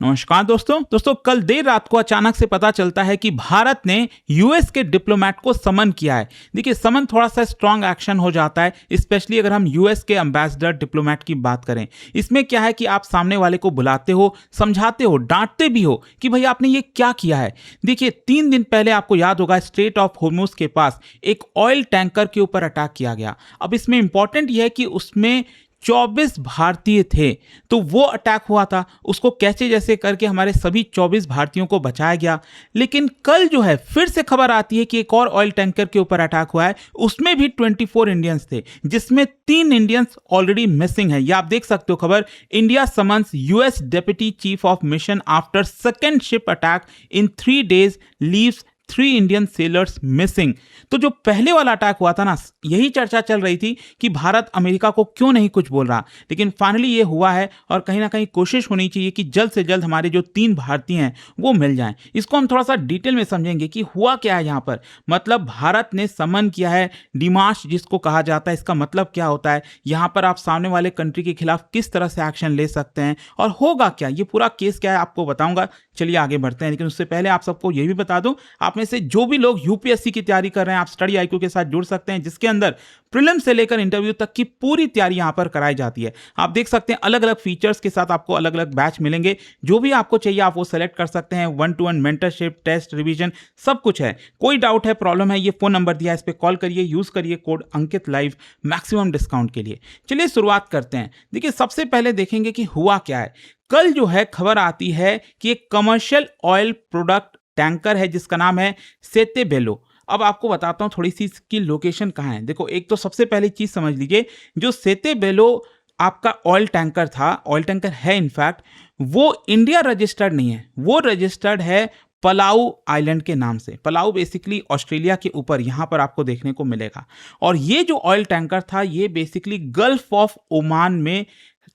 नमस्कार दोस्तों कल देर रात को अचानक से पता चलता है कि भारत ने यूएस के डिप्लोमेट को समन किया है। देखिए, समन थोड़ा सा स्ट्रांग एक्शन हो जाता है, स्पेशली अगर हम यूएस के एम्बेसडर डिप्लोमेट की बात करें। इसमें क्या है कि आप सामने वाले को बुलाते हो, समझाते हो, डांटते भी हो कि भाई आपने ये क्या किया है। देखिए, 3 दिन पहले आपको याद होगा स्ट्रेट ऑफ होर्मुज के पास एक ऑयल टैंकर के ऊपर अटैक किया गया। अब इसमें इंपॉर्टेंट यह है कि उसमें 24 भारतीय थे, तो वो अटैक हुआ था, उसको कैसे जैसे करके हमारे सभी 24 भारतीयों को बचाया गया। लेकिन कल जो है फिर से खबर आती है कि एक और ऑयल टैंकर के ऊपर अटैक हुआ है, उसमें भी 24 इंडियंस थे, जिसमें 3 इंडियंस ऑलरेडी मिसिंग है। ये आप देख सकते हो खबर, India summons US deputy chief of mission after second ship attack in 3 days leaves 3 Indian sellers missing. तो जो पहले वाला अटैक हुआ था ना, यही चर्चा चल रही थी कि भारत अमेरिका को क्यों नहीं कुछ बोल रहा, लेकिन फाइनली ये हुआ है और कहीं ना कहीं कोशिश होनी चाहिए कि जल्द से जल्द हमारे जो 3 भारतीय हैं वो मिल जाएं। इसको हम थोड़ा सा डिटेल में समझेंगे कि हुआ क्या है यहाँ पर। मतलब भारत ने समन किया है डिमाश जिसको कहा जाता है। इसका मतलब क्या होता है, यहाँ पर आप सामने वाले कंट्री के खिलाफ किस तरह से एक्शन ले सकते हैं और होगा क्या, ये पूरा केस क्या है आपको बताऊंगा। चलिए आगे बढ़ते हैं, लेकिन उससे पहले आप सबको ये भी बता दूं, आप में से जो भी लोग यूपीएससी की तैयारी कर रहे हैं, आप स्टडी आईक्यू के साथ जुड़ सकते हैं, जिसके अंदर प्रीलिम्स से लेकर इंटरव्यू तक की पूरी तैयारी यहां पर कराई जाती है। आप देख सकते हैं अलग अलग फीचर्स के साथ आपको अलग अलग बैच मिलेंगे। जो भी आपको चाहिए आप वो सेलेक्ट कर सकते हैं। 1-to-1 मेंटरशिप, टेस्ट, रिवीजन सब कुछ है। कोई डाउट है, प्रॉब्लम है, ये फोन नंबर दिया है, इस पर कॉल करिए, यूज करिए कोड अंकित लाइव मैक्सिमम डिस्काउंट के लिए। चलिए शुरुआत करते हैं। देखिए, सबसे पहले देखेंगे कि हुआ क्या है। कल जो है खबर आती है कि एक कमर्शियल ऑयल प्रोडक्ट टैंकर है जिसका नाम है सेते बेलो। अब आपको बताता हूं थोड़ी सी इसकी लोकेशन कहाँ है। देखो, एक तो सबसे पहली चीज समझ लीजिए, जो सेते बेलो आपका ऑयल टैंकर था, ऑयल टैंकर है इनफैक्ट, वो इंडिया रजिस्टर्ड नहीं है, वो रजिस्टर्ड है पलाऊ आइलैंड के नाम से। पलाऊ बेसिकली ऑस्ट्रेलिया के ऊपर यहां पर आपको देखने को मिलेगा। और ये जो ऑयल टैंकर था ये बेसिकली गल्फ ऑफ ओमान में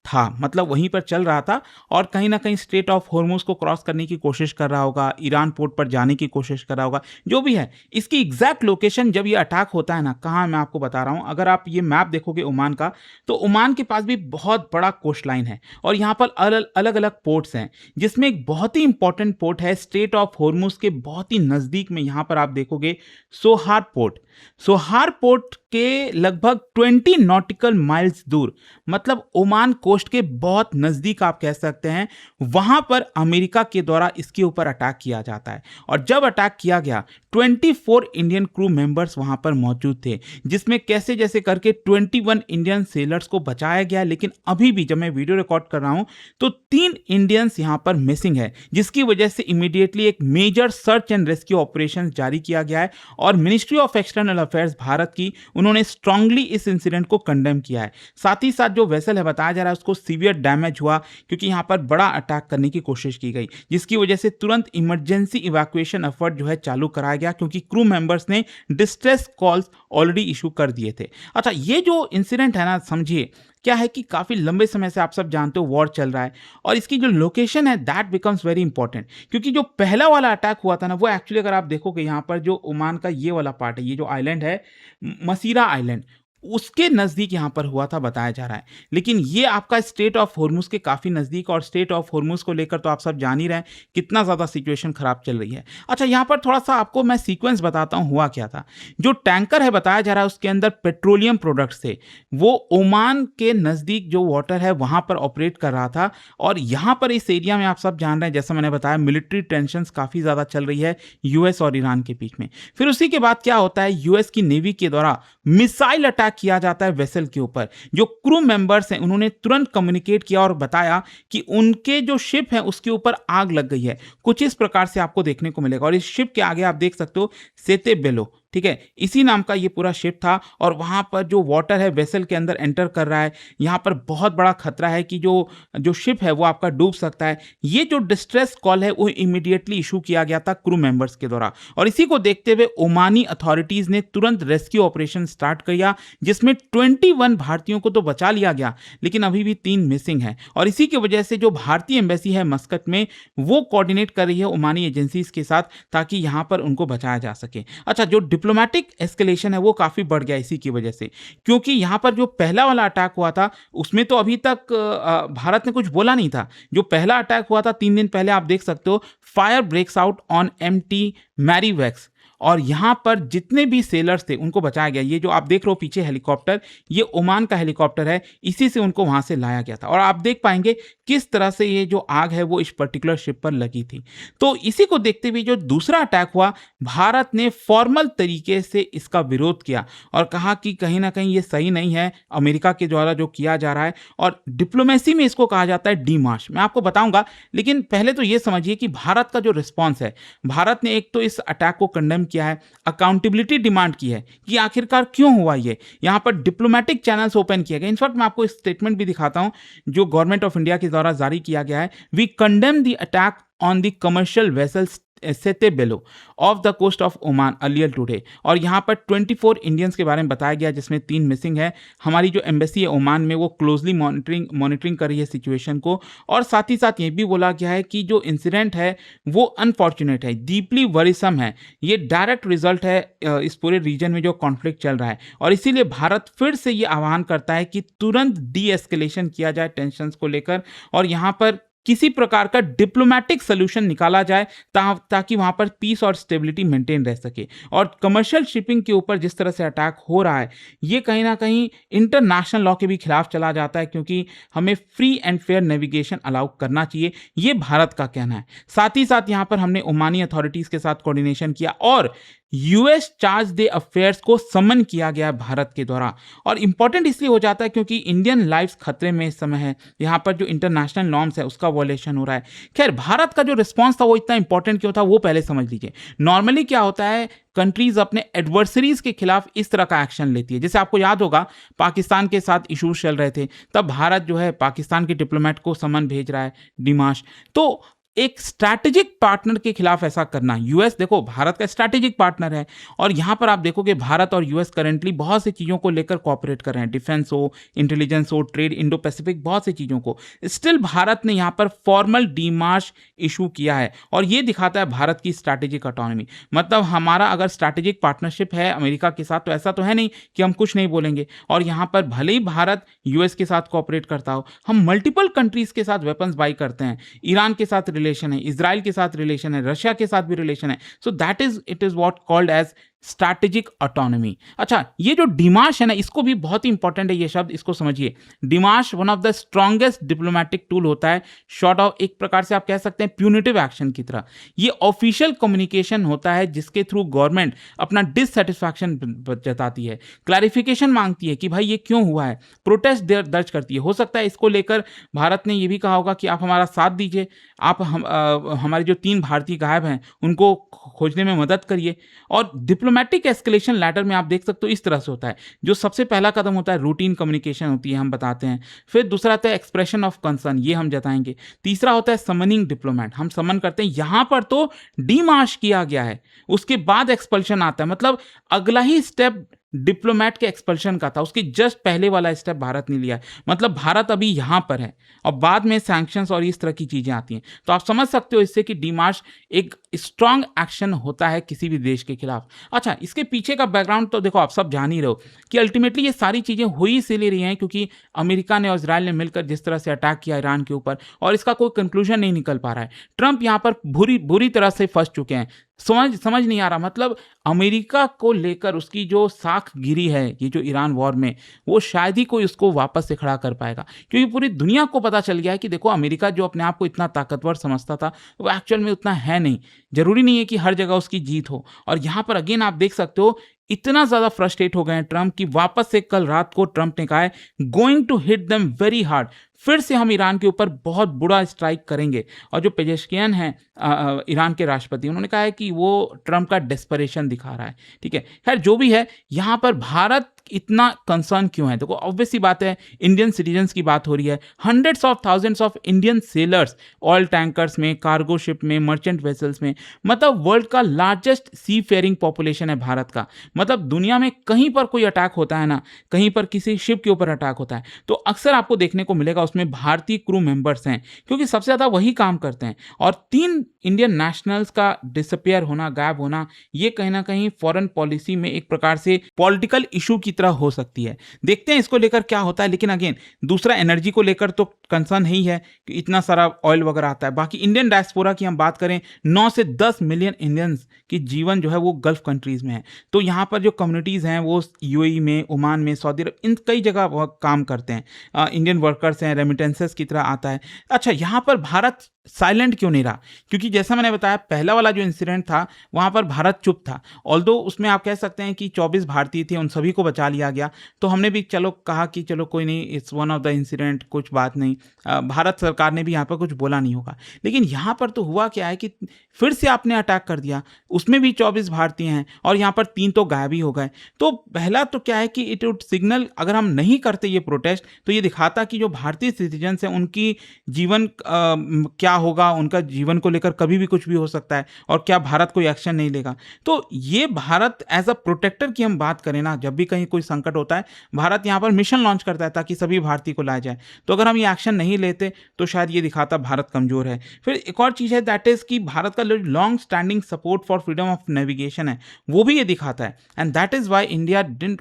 था, मतलब वहीं पर चल रहा था और कहीं ना कहीं स्ट्रेट ऑफ होर्मुज को क्रॉस करने की कोशिश कर रहा होगा, ईरान पोर्ट पर जाने की कोशिश कर रहा होगा, जो भी है। इसकी एग्जैक्ट लोकेशन जब ये अटैक होता है ना, कहाँ मैं आपको बता रहा हूँ। अगर आप ये मैप देखोगे ओमान का, तो ओमान के पास भी बहुत बड़ा कोस्ट लाइन है और यहाँ पर अलग अलग पोर्ट्स हैं, जिसमें एक बहुत ही इंपॉर्टेंट पोर्ट है स्ट्रेट ऑफ होर्मुज के बहुत ही नजदीक में। यहाँ पर आप देखोगे सोहार पोर्ट। सोहार पोर्ट के लगभग 20 नॉटिकल माइल्स दूर, मतलब ओमान कोस्ट के बहुत नजदीक आप कह सकते हैं, वहां पर अमेरिका के द्वारा इसके ऊपर अटैक किया जाता है। और जब अटैक किया गया 24 इंडियन क्रू मेंबर्स वहां पर मौजूद थे, जिसमें कैसे जैसे करके 21 इंडियन सेलर्स को बचाया गया। लेकिन अभी भी जब मैं वीडियो रिकॉर्ड कर रहा हूं तो 3 इंडियंस यहां पर मिसिंग है, जिसकी वजह से इमीडिएटली एक major search and rescue operation जारी किया गया है। और ministry of external affairs Bharat की, उन्होंने स्ट्रांगली इस इंसिडेंट को कंडेम किया है। साथ ही साथ जो वेसल है बताया जा रहा है उसको सीवियर डैमेज हुआ, क्योंकि यहां पर बड़ा अटैक करने की कोशिश की गई, जिसकी वजह से तुरंत इमरजेंसी इवैक्यूएशन एफर्ट जो है चालू कराया गया, क्योंकि क्रू मेंबर्स ने डिस्ट्रेस कॉल्स ऑलरेडी इशू कर दिए थे। अच्छा, ये जो इंसिडेंट है ना, समझिए क्या है कि काफी लंबे समय से आप सब जानते हो वॉर चल रहा है और इसकी जो लोकेशन है दैट बिकम्स वेरी इंपॉर्टेंट। क्योंकि जो पहला वाला अटैक हुआ था ना, वो एक्चुअली अगर आप देखोगे यहाँ पर जो ओमान का ये वाला पार्ट है, ये जो आइलैंड है मसीरा आइलैंड, उसके नज़दीक यहाँ पर हुआ था बताया जा रहा है। लेकिन ये आपका स्ट्रेट ऑफ होर्मुज के काफ़ी नज़दीक, और स्ट्रेट ऑफ होर्मुज को लेकर तो आप सब जान ही रहे हैं कितना ज़्यादा सिचुएशन खराब चल रही है। अच्छा, यहाँ पर थोड़ा सा आपको मैं सीक्वेंस बताता हूँ हुआ क्या था। जो टैंकर है बताया जा रहा है उसके अंदर पेट्रोलियम प्रोडक्ट्स थे, वो ओमान के नज़दीक जो वाटर है वहाँ पर ऑपरेट कर रहा था। और यहाँ पर इस एरिया में आप सब जान रहे हैं, जैसा मैंने बताया, मिलिट्री टेंशंस काफ़ी ज़्यादा चल रही है यूएस और ईरान के बीच में। फिर उसी के बाद क्या होता है, यूएस की नेवी के द्वारा मिसाइल अटैक किया जाता है वेसल के ऊपर। जो क्रू मेंबर्स हैं उन्होंने तुरंत कम्युनिकेट किया और बताया कि उनके जो शिप है उसके ऊपर आग लग गई है। कुछ इस प्रकार से आपको देखने को मिलेगा। और इस शिप के आगे आप देख सकते हो सेते बेलो, ठीक है, इसी नाम का ये पूरा शिप था। और वहां पर जो वाटर है वेसल के अंदर एंटर कर रहा है, यहाँ पर बहुत बड़ा खतरा है कि जो शिप है वो आपका डूब सकता है। ये जो डिस्ट्रेस कॉल है वो इमीडिएटली इशू किया गया था क्रू मेंबर्स के द्वारा। और इसी को देखते हुए ओमानी अथॉरिटीज ने तुरंत रेस्क्यू ऑपरेशन स्टार्ट किया, जिसमें 21 भारतीयों को तो बचा लिया गया, लेकिन अभी भी 3 मिसिंग है। और इसी की वजह से जो भारतीय एम्बेसी है मस्कट में, वो कोऑर्डिनेट कर रही है ओमानी एजेंसीज के साथ, ताकि यहाँ पर उनको बचाया जा सके। अच्छा, जो डिप्लोमेटिक एस्केलेशन है वो काफ़ी बढ़ गया इसी की वजह से, क्योंकि यहाँ पर जो पहला वाला अटैक हुआ था उसमें तो अभी तक भारत ने कुछ बोला नहीं था। जो पहला अटैक हुआ था 3 दिन पहले, आप देख सकते हो, fire breaks out on MT Marievex, और यहाँ पर जितने भी सेलर्स थे उनको बचाया गया। ये जो आप देख रहे हो पीछे हेलीकॉप्टर, ये ओमान का हेलीकॉप्टर है, इसी से उनको वहां से लाया गया था। और आप देख पाएंगे किस तरह से ये जो आग है वो इस पर्टिकुलर शिप पर लगी थी। तो इसी को देखते हुए जो दूसरा अटैक हुआ, भारत ने फॉर्मल तरीके से इसका विरोध किया और कहा कि कहीं ना कहीं ये सही नहीं है अमेरिका के द्वारा जो किया जा रहा है, और डिप्लोमेसी में इसको कहा जाता है डीमार्श। मैं आपको बताऊंगा, लेकिन पहले तो ये समझिए कि भारत का जो रिस्पॉन्स है, भारत ने एक तो इस अटैक को कंडेम किया है, अकाउंटेबिलिटी डिमांड की है कि आखिरकार क्यों हुआ ये, यहां पर डिप्लोमेटिक चैनल्स ओपन किए गए। इनफैक्ट मैं आपको स्टेटमेंट भी दिखाता हूं जो गवर्नमेंट ऑफ इंडिया के द्वारा जारी किया गया है। We condemn the attack on the commercial vessels सेते बेलो off the coast of Oman earlier today, और यहाँ पर 24 इंडियंस के बारे में बताया गया जिसमें 3 मिसिंग है। हमारी जो एम्बेसी है ओमान में वो क्लोजली मॉनिटरिंग कर रही है सिचुएशन को, और साथ ही साथ ये भी बोला गया है कि जो इंसिडेंट है वो अनफॉर्चुनेट है, डीपली वरीसम है, ये डायरेक्ट रिजल्ट है इस पूरे रीजन में जो कॉन्फ्लिक्ट चल रहा है, और इसीलिए भारत फिर से ये आह्वान करता है कि तुरंत डी एस्केलेशन किया जाए टेंशंस को लेकर, और यहाँ पर किसी प्रकार का डिप्लोमेटिक सोल्यूशन निकाला जाए ताकि वहां पर पीस और स्टेबिलिटी मेंटेन रह सके। और कमर्शियल शिपिंग के ऊपर जिस तरह से अटैक हो रहा है, ये कहीं ना कहीं इंटरनेशनल लॉ के भी खिलाफ चला जाता है, क्योंकि हमें free and fair navigation allow करना चाहिए, ये भारत का कहना है। साथ ही साथ यहाँ पर हमने ओमानी अथॉरिटीज के साथ कोऑर्डिनेशन किया और यूएस चार्ज दे अफेयर्स को समन किया गया भारत के द्वारा। और इंपॉर्टेंट इसलिए हो जाता है क्योंकि इंडियन लाइफ्स खतरे में इस समय है, यहाँ पर जो इंटरनेशनल नॉर्म्स है उसका वॉयलेशन हो रहा है। खैर, भारत का जो रिस्पॉन्स था वो इतना इंपॉर्टेंट क्यों था वो पहले समझ लीजिए। नॉर्मली क्या होता है, कंट्रीज अपने एडवर्सरीज के खिलाफ इस तरह का एक्शन लेती है। जैसे आपको याद होगा पाकिस्तान के साथ इश्यूज चल रहे थे, तब भारत जो है पाकिस्तान के डिप्लोमेट को समन भेज रहा है, डिमाश। तो एक स्ट्रैटेजिक पार्टनर के खिलाफ ऐसा करना, यूएस देखो भारत का स्ट्रैटेजिक पार्टनर है, और यहां पर आप देखोगे भारत और यूएस करेंटली बहुत सी चीजों को लेकर कोऑपरेट कर रहे हैं, डिफेंस हो, इंटेलिजेंस हो, ट्रेड, इंडो पैसिफिक, बहुत सी चीजों को। स्टिल भारत ने यहां पर फॉर्मल डीमार्श इशू किया है, और यह दिखाता है भारत की स्ट्रैटेजिक ऑटोनॉमी। मतलब हमारा अगर स्ट्रैटेजिक पार्टनरशिप है अमेरिका के साथ, तो ऐसा तो है नहीं कि हम कुछ नहीं बोलेंगे। और यहां पर भले ही भारत यूएस के साथ कोऑपरेट करता हो, हम मल्टीपल कंट्रीज के साथ वेपन्स बाई करते हैं, ईरान के साथ रिलेशन है, इजराइल के साथ रिलेशन है, रशिया के साथ भी रिलेशन है। So that is it is what called as strategic autonomy. अच्छा, ये जो डिमार्श है ना, इसको भी बहुत ही इंपॉर्टेंट है ये शब्द, इसको समझिए। Demarche one of the strongest diplomatic tool होता है, शॉर्ट ऑफ एक प्रकार से आप कह सकते हैं प्यूनिटिव एक्शन की तरह। ये ऑफिशियल कम्युनिकेशन होता है जिसके थ्रू गवर्नमेंट अपना डिससेटिस्फैक्शन जताती है, क्लैरिफिकेशन मांगती है कि भाई ये क्यों हुआ है, प्रोटेस्ट दर्ज करती है। हो सकता है इसको लेकर भारत ने ये भी कहा होगा कि आप हमारा साथ दीजिए, आप हमारे जो 3 भारतीय गायब हैं उनको खोजने में मदद करिए। और डिप्लोमेटिक एस्केलेशन लैडर में आप देख सकते हो इस तरह से होता है। जो सबसे पहला कदम होता है रूटीन कम्युनिकेशन होती है, हम बताते हैं। फिर दूसरा आता है एक्सप्रेशन ऑफ कंसर्न, ये हम जताएंगे। तीसरा होता है समनिंग डिप्लोमेट, हम समन करते हैं। यहां पर तो डीमार्श किया गया है, उसके बाद एक्सपल्शन आता है। मतलब अगला ही स्टेप डिप्लोमेट के एक्सपल्शन का था, उसके जस्ट पहले वाला स्टेप भारत ने लिया है। मतलब भारत अभी यहां पर है और बाद में सैंक्शंस और इस तरह की चीजें आती हैं। तो आप समझ सकते हो इससे कि डीमार्श एक स्ट्रांग एक्शन होता है किसी भी देश के खिलाफ। अच्छा, इसके पीछे का बैकग्राउंड तो देखो, आप सब जान ही रहे हो कि अल्टीमेटली ये सारी चीजें हुई इसीलिए रही हैं क्योंकि अमेरिका ने और इजराइल ने मिलकर जिस तरह से अटैक किया ईरान के ऊपर, और इसका कोई कंक्लूजन नहीं निकल पा रहा है। ट्रंप यहां पर बुरी तरह से फंस चुके हैं। समझ नहीं आ रहा, मतलब अमेरिका को लेकर उसकी जो साख गिरी है ये जो ईरान वॉर में, वो शायद ही कोई उसको वापस से खड़ा कर पाएगा, क्योंकि पूरी दुनिया को पता चल गया है कि देखो अमेरिका जो अपने आप को इतना ताकतवर समझता था वो एक्चुअल में उतना है नहीं। जरूरी नहीं है कि हर जगह उसकी जीत हो। और यहां पर अगेन आप देख सकते हो इतना ज्यादा फ्रस्ट्रेट हो गए हैं ट्रंप की वापस से कल रात को ट्रंप ने कहा है going to hit them very hard, फिर से हम ईरान के ऊपर बहुत बुरा स्ट्राइक करेंगे। और जो पेजेश्कियन है ईरान के राष्ट्रपति, उन्होंने कहा है कि वो ट्रंप का डेस्परेशन दिखा रहा है। ठीक है, खैर जो भी है, यहाँ पर भारत इतना कंसर्न क्यों है? देखो ऑब्वियस सी बात है, इंडियन सिटीजन्स की बात हो रही है। Hundreds of thousands of Indian sellers oil tankers में, कार्गो शिप में, मर्चेंट वेसल्स में, मतलब वर्ल्ड का लार्जेस्ट सी फेयरिंग पॉपुलेशन है भारत का। मतलब दुनिया में कहीं पर कोई अटैक होता है ना, कहीं पर किसी शिप के ऊपर अटैक होता है, तो अक्सर आपको देखने को मिलेगा उसमें भारतीय क्रू मेंबर्स हैं, क्योंकि सबसे ज़्यादा वही काम करते हैं। और 3 इंडियन नेशनल्स का डिसअपियर होना, गायब होना, ये कहीं न कहीं फॉरेन पॉलिसी में एक प्रकार से पॉलिटिकल इशू की तरह हो सकती है। देखते हैं इसको लेकर क्या होता है, लेकिन अगेन दूसरा एनर्जी को लेकर तो कंसर्न ही है कि इतना सारा ऑयल वगैरह आता है। बाकी इंडियन डायस्पोरा की हम बात करें, 9 से 10 मिलियन इंडियंस की जीवन जो है वो गल्फ कंट्रीज़ में है। तो यहाँ पर जो कम्युनिटीज़ हैं वो यूएई में, ओमान में, सऊदी अरब, इन कई जगह वो काम करते हैं। इंडियन वर्कर्स हैं, रेमिटेंसेस की तरह आता है। अच्छा, यहाँ पर भारत साइलेंट क्यों नहीं रहा? क्योंकि जैसा मैंने बताया, पहला वाला जो इंसिडेंट था वहाँ पर भारत चुप था। ऑल्दो उसमें आप कह सकते हैं कि 24 भारतीय थे, उन सभी को बचा लिया गया। तो हमने भी चलो कहा कि चलो कोई नहीं, it's one of the incident, कुछ बात नहीं। भारत सरकार ने भी यहाँ पर कुछ बोला नहीं होगा। लेकिन यहाँ पर तो हुआ क्या है कि फिर से आपने अटैक कर दिया, उसमें भी 24 भारतीय हैं और यहाँ पर 3 तो गायब ही हो गए। तो पहला तो क्या है कि इट वुड सिग्नल, अगर हम नहीं करते ये प्रोटेस्ट, तो ये दिखाता कि जो भारतीय सिटीजन्स हैं उनकी जीवन क्या होगा, उनका जीवन को लेकर कभी भी कुछ भी हो सकता है, और क्या भारत कोई एक्शन नहीं लेगा। तो ये भारत एज अ प्रोटेक्टर की हम बात करें ना, जब भी कहीं कोई संकट होता है, भारत यहाँ पर मिशन लॉन्च करता है ताकि सभी भारतीय को लाया जाए। तो अगर हम ये एक्शन नहीं लेते तो शायद ये दिखाता भारत कमजोर है। फिर एक और चीज़ है, दैट इज़ कि भारत का long standing support for freedom of navigation है, वो भी ये दिखाता है। And that is why India didn't,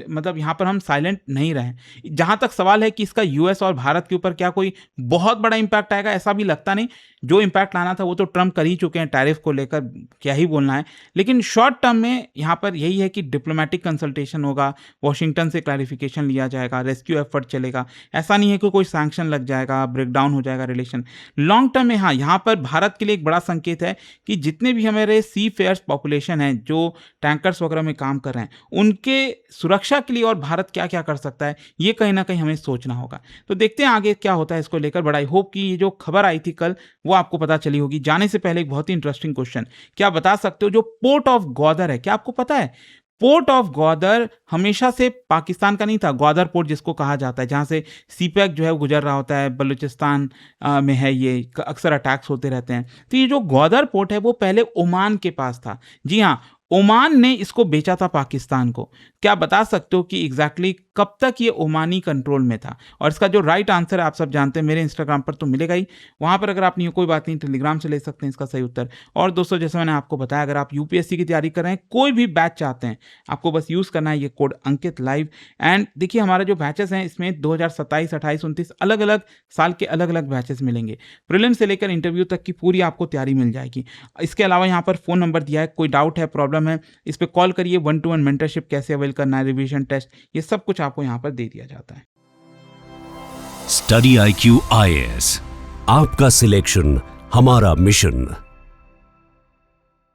मतलब यहाँ पर हम साइलेंट नहीं रहे। जहाँ तक सवाल है कि इसका यूएस और भारत के ऊपर क्या कोई बहुत बड़ा इंपैक्ट आएगा, ऐसा भी लगता नहीं। जो इंपैक्ट लाना था वो तो ट्रम्प कर ही चुके हैं, टैरिफ को लेकर क्या ही बोलना है। लेकिन शॉर्ट टर्म में यहाँ पर यही है कि डिप्लोमेटिक कंसल्टेशन होगा, वॉशिंगटन से क्लैरिफिकेशन लिया जाएगा, रेस्क्यू एफर्ट चलेगा। ऐसा नहीं है कि कोई सैंक्शन लग जाएगा, ब्रेकडाउन हो जाएगा रिलेशन। लॉन्ग टर्म में हाँ, यहाँ पर भारत के लिए एक बड़ा संकेत है कि जितने भी हमारे सी फेयर्स पॉपुलेशन हैं जो टैंकर्स वगैरह में काम कर रहे हैं, उनके सुरक्षा के लिए और भारत क्या क्या कर सकता है, ये कहीं ना कहीं हमें सोचना होगा। तो देखते हैं आगे क्या होता है इसको लेकर। बट आई होप कि ये जो खबर आई थी कल वो आपको पता चली होगी। जाने से पहले एक बहुत ही इंटरेस्टिंग क्वेश्चन, क्या बता सकते हो जो पोर्ट ऑफ ग्वादर है, क्या आपको पता है? पोर्ट ऑफ ग्वादर हमेशा से पाकिस्तान का नहीं था। ग्वादर पोर्ट जिसको कहा जाता है, जहाँ से सीपैक जो है वो गुजर रहा होता है, बलूचिस्तान में है, ये अक्सर अटैक्स होते रहते हैं। तो ये जो ग्वादर पोर्ट है वो पहले ओमान के पास था। जी हाँ, ओमान ने इसको बेचा था पाकिस्तान को। क्या बता सकते हो कि एग्जैक्टली कब तक ये ओमानी कंट्रोल में था? और इसका जो राइट आंसर है आप सब जानते हैं, मेरे इंस्टाग्राम पर तो मिलेगा ही, वहाँ पर अगर आप नहीं हो कोई बात नहीं, टेलीग्राम से ले सकते हैं इसका सही उत्तर। और दोस्तों, जैसे मैंने आपको बताया, अगर आप यूपीएससी की तैयारी कर रहे हैं, कोई भी बैच चाहते हैं, आपको बस यूज़ करना है ये कोड अंकित लाइव। एंड देखिए हमारे जो बैचेस हैं इसमें 2027, 28, 29 अलग अलग साल के अलग अलग बैचेस मिलेंगे। प्रीलिम्स से लेकर इंटरव्यू तक की पूरी आपको तैयारी मिल जाएगी। इसके अलावा यहाँ पर फ़ोन नंबर दिया है, कोई डाउट है, प्रॉब्लम है, इस पर कॉल करिए। 1-to-1 मेंटरशिप कैसे अवेल करना है, रिवीजन टेस्ट, ये सब कुछ आपको यहाँ पर दे दिया जाता है। स्टडी IQ IAS, आपका सिलेक्शन हमारा मिशन।